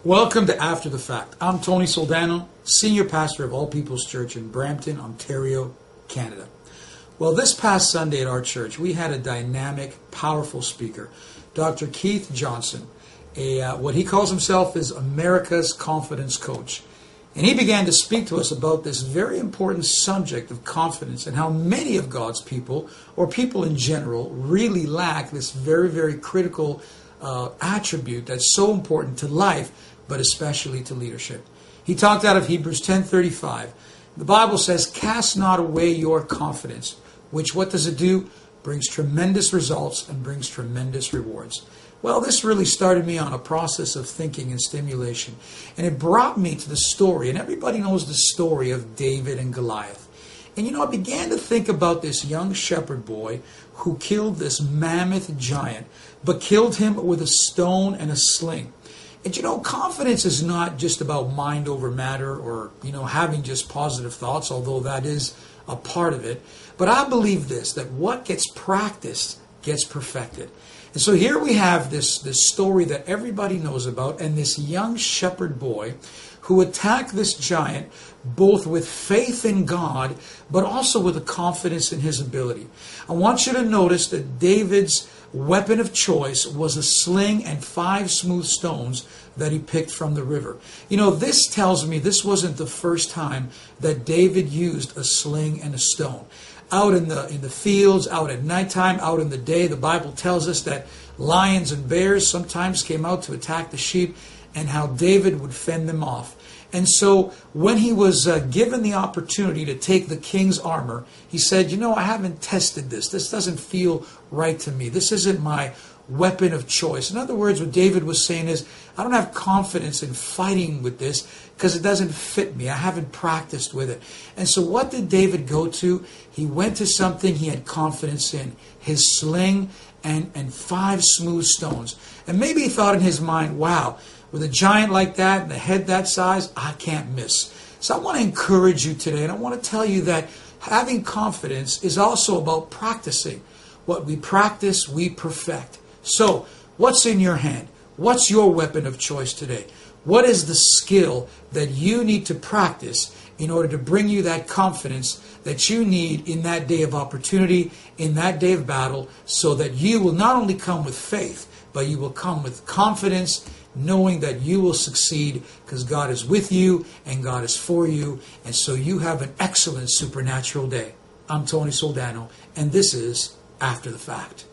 Welcome to After the Fact. I'm Tony Soldano, Senior Pastor of All People's Church in Brampton, Ontario, Canada. Well, this past Sunday at our church, we had a dynamic, powerful speaker, Dr. Keith Johnson, what he calls himself is America's confidence coach. And he began to speak to us about this very important subject of confidence and how many of God's people, or people in general, really lack this very, very critical attribute that's so important to life, but especially to leadership. He talked out of Hebrews 10:35. The Bible says, "Cast not away your confidence," which what does it do? Brings tremendous results and brings tremendous rewards. Well, this really started me on a process of thinking and stimulation. And it brought me to the story, and everybody knows the story of David and Goliath. And I began to think about this young shepherd boy who killed this mammoth giant, but killed him with a stone and a sling. And confidence is not just about mind over matter or, having just positive thoughts, although that is a part of it. But I believe this, that what gets practiced gets perfected. And so here we have this story that everybody knows about, and this young shepherd boy who attacked this giant both with faith in God, but also with a confidence in his ability. I want you to notice that David's weapon of choice was a sling and 5 smooth stones that he picked from the river. This tells me this wasn't the first time that David used a sling and a stone. Out in the fields, out at nighttime, out in the day, the Bible tells us that lions and bears sometimes came out to attack the sheep, and how David would fend them off. And so when he was given the opportunity to take the king's armor, he said, I haven't tested this. This doesn't feel right to me. This isn't my weapon of choice. In other words, what David was saying is, I don't have confidence in fighting with this because it doesn't fit me. I haven't practiced with it. And so what did David go to? He went to something he had confidence in, his sling and 5 smooth stones. And maybe he thought in his mind, wow, with a giant like that and a head that size, I can't miss. So I want to encourage you today, and I want to tell you that having confidence is also about practicing. What we practice, we perfect. So, what's in your hand? What's your weapon of choice today? What is the skill that you need to practice in order to bring you that confidence that you need in that day of opportunity, in that day of battle, so that you will not only come with faith, but you will come with confidence, knowing that you will succeed because God is with you and God is for you, and so you have an excellent supernatural day. I'm Tony Soldano, and this is After the Fact.